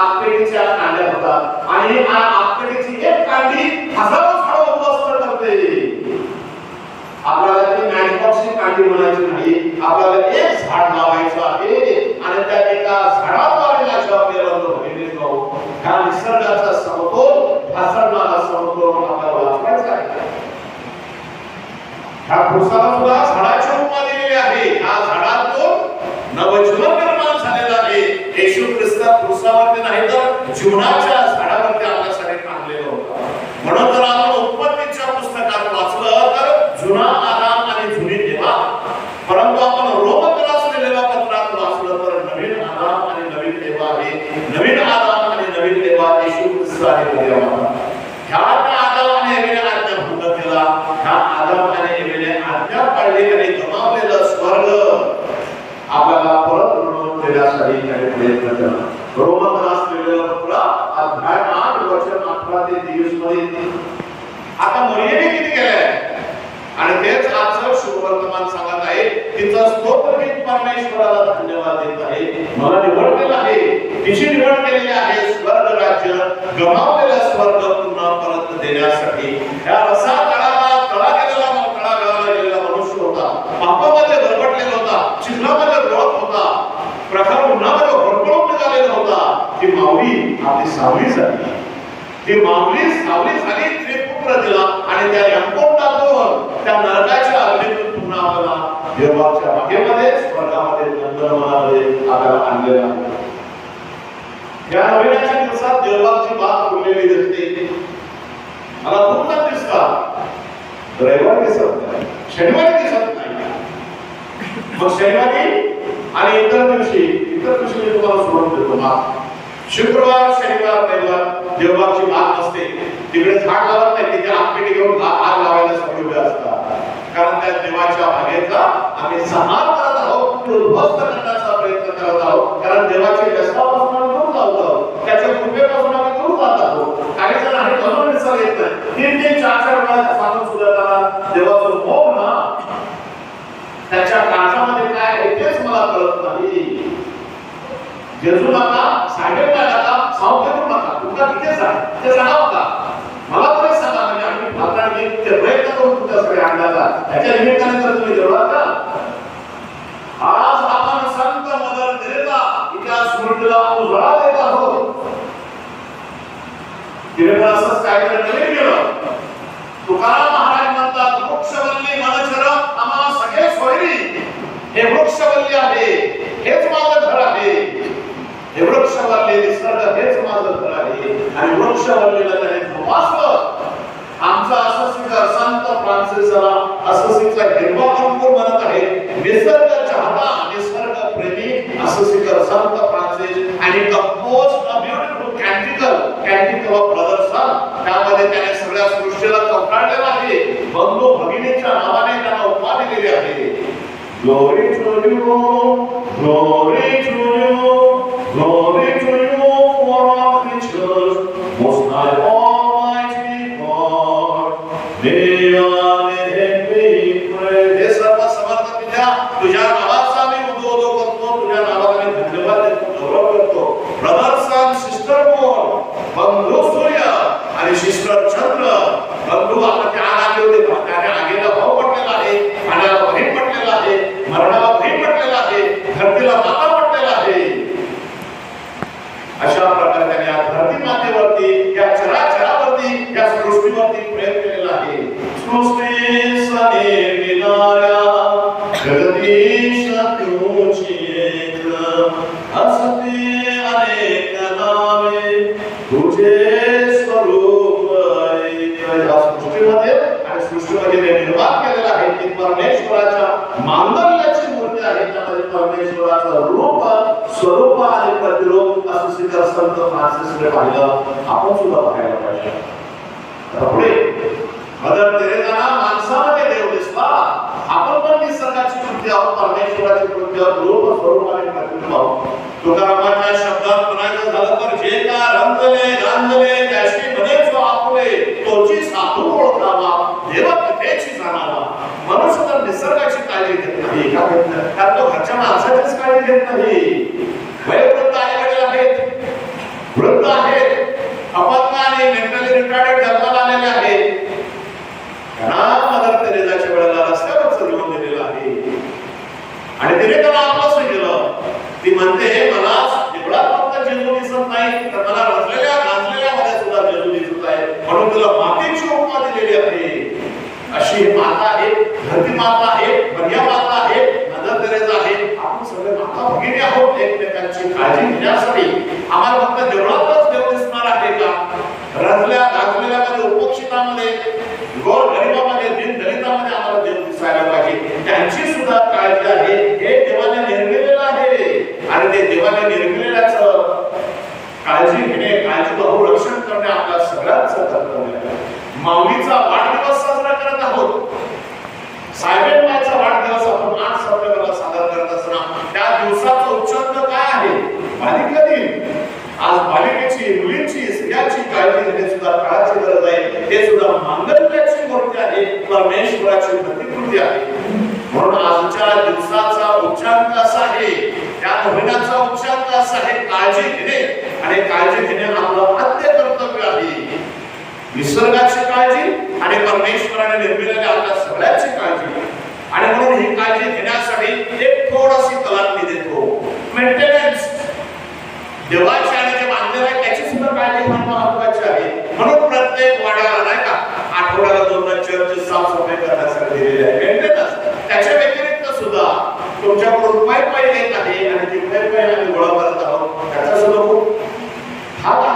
आपटेच्या कांड्या होतात आणि आपटेची एक कांडी हजारो झाडं उद्ध्वस्त करते. आपल्याला ती मॅचबॉक्सची कांडी म्हणायची नाही, आपल्याला एक झाड लावायचं आहे आणि त्या एका झाडाद्वारे आपल्याला ह्या निसर्गाचा समतोल हासरणारा समतोल आपल्याला वाचवायचा आहे. ह्या पुरुषाला सुद्धा झाडाची उपमा दिलेली आहे. ह्या झाडातून नवजीवन निर्माण झालेलं आहे. येशू ख्रिस्त पुरुषावरती नाही तर जीवनाच्या झाडावरती आपल्यासाठी टांगलेलं होतं. म्हणून जर आपण उत्पत्तीच्या पुस्तकात वाचलं तर जुना आदाम आणि जुनी देवा, परंतु आपण रोमकरास लिहिलेल्या पत्रात वाचलं तर नवीन आदाम आणि नवीन देवा आहे. नवीन आदाम आणि नवीन देवा येशू ख्रिस्त आहे. ह्या आदाम आणि एवेने आज्ञाभंग केला. ह्या आदाम आणि एवेने आज्ञा पाळली आणि गमावलेलं स्वर्ग आपल्याला परत मिळवून देण्यासाठी काही प्रयत्न केला. रोमकरास लिहिलेलं पत्र अध्याय 8 वचन 18 ते 23 मध्ये आता मरियेने किती केलंय आणि तेच आजचं शुभवर्तमान सांगत आहे. तिचा स्तोत्र गीत परमेश्वराला धन्यवाद देत आहे. मला निवडलेलं आहे, तिची निवड केलेली आहे स्वर्ग राज्य, गमावलेला स्वर्ग पुन्हा परत देण्यासाठी. या रसा तळा गेलेला मनुष्य होता, पापामध्ये भरकटलेला होता, चिखलामध्ये रोळत होता, प्रखर उन्हामध्ये होरपळून निघालेला होता. ती माऊली आपली सावली झाली. ती माऊली सावली झाली, त्रिपुत्र दिला आणि त्या यमकोंडातून त्या नरकाच्या अग्नीतून पुन्हा आपल्याला देवाच्या बागेमध्ये स्वर्गामध्ये नंदनवनामध्ये आपल्याला आणलेला आहे. या नवीनाच्या दिवसात देवाची बाग फुललेली दिसते. मला पूर्ण दिसतात, रविवारी दिसत नाही, शनिवारी दिसत नाही. मग शनिवारी आणि इतर दिवशी मी तुम्हाला सोडून देतो. शुक्रवार शनिवार रविवार देवबागची बाग असते, तिकडे झाड लावत नाही, तिथे आपपेटी घेऊन आग लावायला सगळे उभे असतात. कारण त्या देवाच्या बागेचा आम्ही संहार करत आहोत, उद्ध्वस्त करण्याचा प्रयत्न करत आहोत. कारण देवाच्या व्यसनापासून आम्ही दूर जात आहोत, त्याच्या कृपेपासून आम्ही दूर जात आहोत. काही जण आहे म्हणून विसर येत नाही, 3-3, 4-4 वेळा सांगून सुद्धा त्याला देवाचं मोह ना त्याच्या काळजामध्ये काय आहे तेच मला कळत नाही. जेजू नका, साहेब नका, सावध करू नका, तुमचा तिथेच आहे, ते सांगावं का? मला तरी सांगा, म्हणजे आम्ही भारताने ते प्रयत्न करून तुमच्या सगळ्या आणण्याचा त्याच्या निमित्ताने तर तुम्ही जेवढा का आज आपण संत मदर तेरेसा हिच्या स्मृतीला उजाळा देत आहोत. तिने असंच काहीतरी नवीन केलं. तुकाराम महाराज म्हणतात, वृक्षवल्ली मनचर आम्हा सगळे सोयरी. हे वृक्षवल्ली आहे, हेच माझं घर आहे. हे वृक्षवल्ली निसर्ग हेच माझं घर आहे आणि वृक्षवल्लीला त्याने जोपासलं. आमचा अससीचा संत फ्रान्सिसला अससीचा हिरवा अंकुर म्हणत आहे. निसर्ग चाहता, निसर्ग प्रेमी अससीकर संत फ्रान्सिस आणि कंपोज अ ब्युटिफुल कॅन्टिकल ऑफ ब्रदर्सन. त्यामध्ये त्याने सगळ्या सृष्टीला चौकाळलेलं आहे. बंधू भगिनीच्या नावाने त्यांना उपमा दिलेली आहे. Glory to you, glory to you, glory to you for all creatures, most high almighty God. हे सर्व समर्थ तुझ्या नावाचा मी उदो करतो, तुझ्या नावाला मी धन्यवाद देतो, गौरव करतो. ब्रदर्स अँड सिस्टर मून, बंधू सूर्य आणि सिस्टर चंद्र. बंधू आपण त्या आगे होते, त्याने आगेला भाऊ पडलेला आहे, पाण्याला बहीण पडलेला आहे, मरणाला बहीण पडलेला आहे, धरतीला माता पडलेला आहे. अशा प्रकारे त्याने या धरती मातेवरती, या चराचरावरती, या सृष्टीवरती प्रेम केलेला आहे. सृष्टी सने विनाऱ्या जगदीश तुझी एक, असती अनेक नामे तुझे स्वरूप. या सृष्टीमध्ये आणि सृष्टीमध्ये निर्माण केलेला आहे ती परमेश्वराच्या मांगल्याची मूर्ती आहे. त्यामध्ये परमेश्वराचं रूप, स्वरूप आणि प्रतिरूप असं सिद्ध संत फ्रान्सिसने पाहिलं. आपण सुद्धा पाहायला पाहिजे. पुढे मदर तेरेसाला माणसामध्ये देव दिसला. आपण पण निसर्गाची कृती आहोत, परमेश्वराची कृती आहोत, रूप स्वरूप आणि प्रतिरूप आहोत. तुकारामाच्या शब्दात म्हणायचं झालं तर जे का रंगले गांजले त्याशी म्हणे जो आपुले तोची साधू ओळखावा, देव तिथेची जाणावा. मनुष्य तर निसर्गाची काळजी घेत नाही, का घेत नाही? कारण तो घरच्या माणसाचीच काळजी घेत नाही. वयोवृद्ध आई वडील आहेत, वृद्ध आहेत, अपंग आणि मेंटली रिटार्डेड जन्माला आलेले आहेत, त्यांना मदर तेरेसाच्या वेळेला रस्त्यावरच जीवन दिलेलं आहे आणि तिने त्याला आपलंसं केलं. ती म्हणते मला देवळात फक्त जेजू दिसत नाही तर मला रचलेल्या गांजलेल्या मध्ये सुद्धा जेजू दिसत आहे, म्हणून तुला मातेची उपमा दिलेली आहे. अशी माता आहे, धरती माता आहे, मरिया माता आहे, मदर तेरेसा आहे. आपण सगळे माता भगिनी आहोत. एकमेकांची काळजी घेण्यासाठी आम्हाला फक्त देवळातच देव दिसणार आहे का? रचल्या गांजलेल्या मध्ये, उपेक्षितामध्ये, गोर गरिबामध्ये, दिन दलितामध्ये आम्हाला देव दिसायला पाहिजे. त्यांची सुद्धा काळजी आहे. हे देवाने निर्मिलेलं आहे आणि ते देवाने निर्मिलेल्याचं काळजी घेणे, काळजीपूर्वक रक्षण करणे आपल्या सगळ्यांचं कर्तव्य आहे. माऊलीचा वाढदिवस साजरा करत आहोत. साहेबांचा वाढदिवस आपण 8 सप्टेंबरला साजरा करत असताना त्या दिवसाचं उच्चांक काय आहे? बालिका दिन. आज बालिकेची, मुलींची, स्त्रियांची काळजी घेणे सुद्धा काळाची गरज आहे. ते सुद्धा मांगल्याची गोष्ट आहे, परमेश्वराची प्रतिकृती आहे. म्हणून आजच्या दिवसाचा उच्चांक असा आहे, त्या महिन्याचा उच्चांक असा आहे, काळजी घेणे. आणि काळजी घेणे आपलं आद्य कर्तव्य आहे. निसर्गाची काळजी आणि परमेश्वराने निर्मिलेल्या आपल्या सगळ्याची काळजी. आणि म्हणून ही काळजी घेण्यासाठी एक थोडीशी कलाटणी देतो, मेंटेनन्स. देवाची आणि जे बांधलेलं आहे त्याची सुद्धा काळजी फार महत्त्वाची आहे. म्हणून प्रत्येक वाड्याला नाही का आठवड्याला 2 चर्च साफसफाई करण्यासाठी दिलेली आहे, मेंटेनन्स. त्याच्या व्यतिरिक्त सुद्धा तुमच्याकडून पाय येत आहे आणि ती पाय आम्ही गोळा करत आहोत, त्याचा सुद्धा खूप भाग